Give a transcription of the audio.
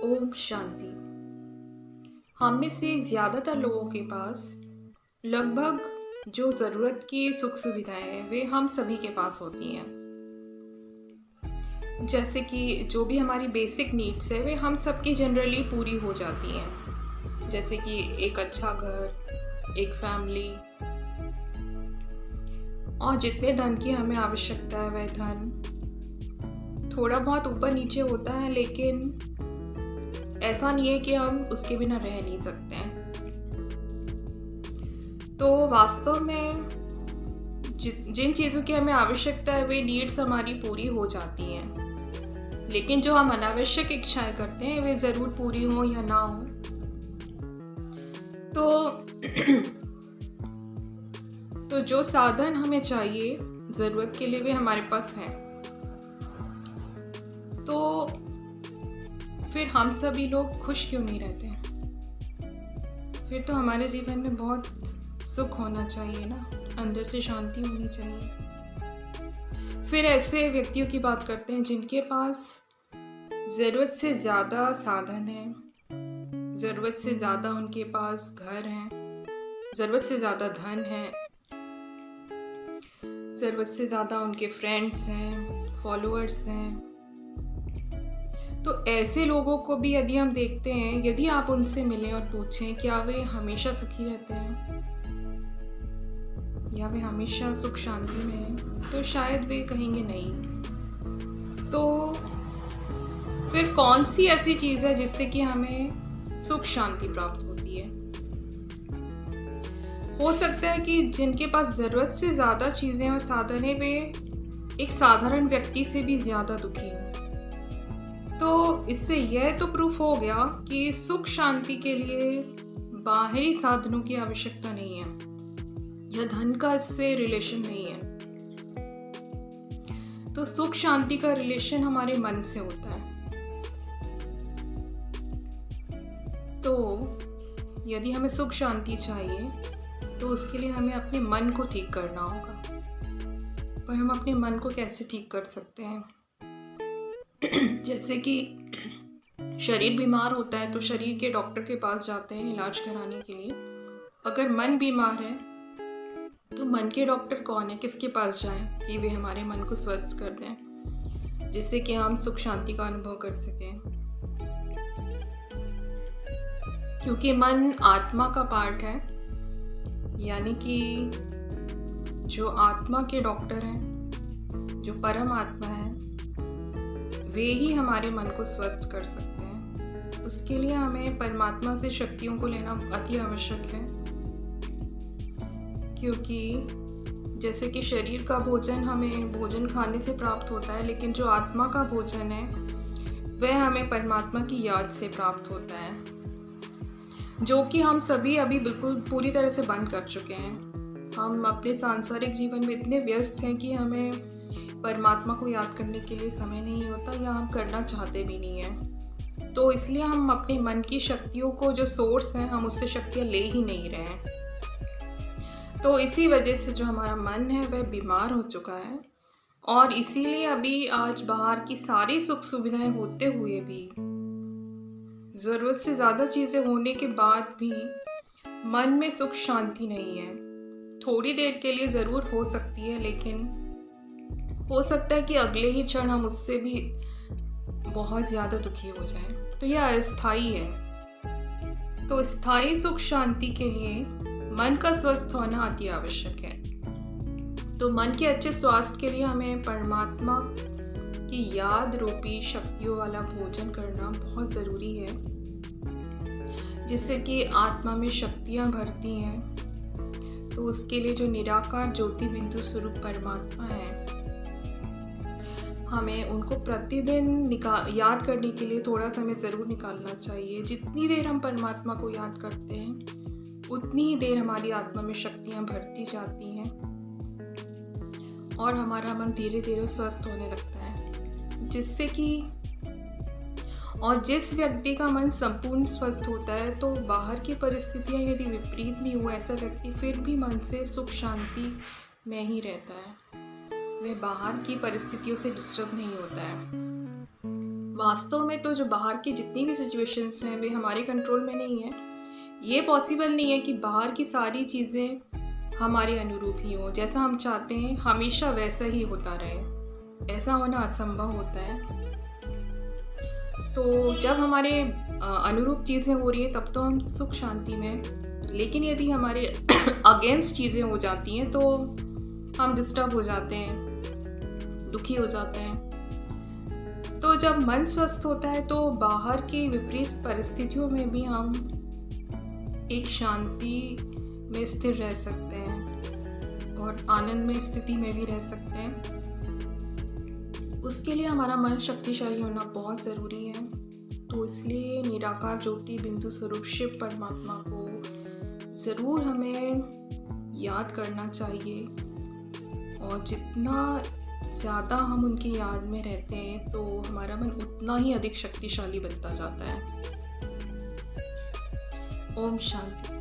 ओम शांति। हम में से ज़्यादातर लोगों के पास लगभग जो ज़रूरत की सुख सुविधाएं हैं वे हम सभी के पास होती हैं। जैसे कि जो भी हमारी बेसिक नीड्स है वे हम सबकी जनरली पूरी हो जाती हैं। जैसे कि एक अच्छा घर, एक फैमिली, और जितने धन की हमें आवश्यकता है वह धन थोड़ा बहुत ऊपर नीचे होता है, लेकिन ऐसा नहीं है कि हम उसके बिना रह नहीं सकते हैं। तो वास्तव में जिन चीज़ों की हमें आवश्यकता है वे नीड्स हमारी पूरी हो जाती हैं, लेकिन जो हम अनावश्यक इच्छाएं करते हैं वे ज़रूर पूरी हो या ना हो। तो जो साधन हमें चाहिए ज़रूरत के लिए वे हमारे पास हैं। तो फिर हम सभी लोग खुश क्यों नहीं रहते? फिर तो हमारे जीवन में बहुत सुख होना चाहिए ना, अंदर से शांति होनी चाहिए। फिर ऐसे व्यक्तियों की बात करते हैं जिनके पास ज़रूरत से ज़्यादा साधन है, ज़रूरत से ज़्यादा उनके पास घर हैं, ज़रूरत से ज़्यादा धन है, ज़रूरत से ज़्यादा उनके फ्रेंड्स हैं, फॉलोअर्स हैं। तो ऐसे लोगों को भी यदि हम देखते हैं, यदि आप उनसे मिलें और पूछें क्या वे हमेशा सुखी रहते हैं या वे हमेशा सुख शांति में हैं, तो शायद वे कहेंगे नहीं। तो फिर कौन सी ऐसी चीज़ है जिससे कि हमें सुख शांति प्राप्त होती है? हो सकता है कि जिनके पास ज़रूरत से ज़्यादा चीज़ें और साधन है वे एक साधारण व्यक्ति से भी ज़्यादा दुखी हो। तो इससे यह तो प्रूफ हो गया कि सुख शांति के लिए बाहरी साधनों की आवश्यकता नहीं है या धन का इससे रिलेशन नहीं है। तो सुख शांति का रिलेशन हमारे मन से होता है। तो यदि हमें सुख शांति चाहिए तो उसके लिए हमें अपने मन को ठीक करना होगा। पर हम अपने मन को कैसे ठीक कर सकते हैं? जैसे कि शरीर बीमार होता है तो शरीर के डॉक्टर के पास जाते हैं इलाज कराने के लिए। अगर मन बीमार है तो मन के डॉक्टर कौन है, किसके पास जाएं कि वे हमारे मन को स्वस्थ कर दें, जिससे कि हम सुख शांति का अनुभव कर सकें। क्योंकि मन आत्मा का पार्ट है, यानी कि जो आत्मा के डॉक्टर हैं, जो परम आत्मा है, वे ही हमारे मन को स्वस्थ कर सकते हैं। उसके लिए हमें परमात्मा से शक्तियों को लेना अति आवश्यक है। क्योंकि जैसे कि शरीर का भोजन हमें भोजन खाने से प्राप्त होता है, लेकिन जो आत्मा का भोजन है वह हमें परमात्मा की याद से प्राप्त होता है, जो कि हम सभी अभी बिल्कुल पूरी तरह से बंद कर चुके हैं। हम अपने सांसारिक जीवन में इतने व्यस्त हैं कि हमें परमात्मा को याद करने के लिए समय नहीं होता या हम करना चाहते भी नहीं हैं। तो इसलिए हम अपने मन की शक्तियों को, जो सोर्स हैं, हम उससे शक्तियाँ ले ही नहीं रहे हैं। तो इसी वजह से जो हमारा मन है वह बीमार हो चुका है, और इसीलिए अभी आज बाहर की सारी सुख सुविधाएं होते हुए भी, ज़रूरत से ज़्यादा चीज़ें होने के बाद भी मन में सुख शांति नहीं है। थोड़ी देर के लिए ज़रूर हो सकती है, लेकिन हो सकता है कि अगले ही क्षण हम उससे भी बहुत ज़्यादा दुखी हो जाएं। तो यह अस्थाई है। तो स्थायी सुख शांति के लिए मन का स्वस्थ होना अति आवश्यक है। तो मन के अच्छे स्वास्थ्य के लिए हमें परमात्मा की याद रूपी शक्तियों वाला भोजन करना बहुत ज़रूरी है, जिससे कि आत्मा में शक्तियाँ भरती हैं। तो उसके लिए जो निराकार ज्योति बिंदु स्वरूप परमात्मा है, हमें उनको प्रतिदिन याद करने के लिए थोड़ा समय ज़रूर निकालना चाहिए। जितनी देर हम परमात्मा को याद करते हैं उतनी ही देर हमारी आत्मा में शक्तियाँ भरती जाती हैं और हमारा मन धीरे धीरे स्वस्थ होने लगता है, जिससे कि और जिस व्यक्ति का मन संपूर्ण स्वस्थ होता है तो बाहर की परिस्थितियाँ यदि विपरीत भी हो, ऐसा व्यक्ति फिर भी मन से सुख शांति में ही रहता है। वह बाहर की परिस्थितियों से डिस्टर्ब नहीं होता है। वास्तव में तो जो बाहर की जितनी भी सिचुएशंस हैं वे हमारे कंट्रोल में नहीं है। ये पॉसिबल नहीं है कि बाहर की सारी चीज़ें हमारे अनुरूप ही हों, जैसा हम चाहते हैं हमेशा वैसा ही होता रहे। ऐसा होना असंभव होता है। तो जब हमारे अनुरूप चीज़ें हो रही हैं तब तो हम सुख शांति में, लेकिन यदि हमारे अगेंस्ट चीज़ें हो जाती हैं तो हम डिस्टर्ब हो जाते हैं, दुखी हो जाते हैं। तो जब मन स्वस्थ होता है तो बाहर की विपरीत परिस्थितियों में भी हम एक शांति में स्थिर रह सकते हैं और आनंद में स्थिति में भी रह सकते हैं। उसके लिए हमारा मन शक्तिशाली होना बहुत ज़रूरी है। तो इसलिए निराकार ज्योति बिंदु स्वरूप शिव परमात्मा को ज़रूर हमें याद करना चाहिए, और जितना ज़्यादा हम उनकी याद में रहते हैं तो हमारा मन उतना ही अधिक शक्तिशाली बनता जाता है। ओम शांति।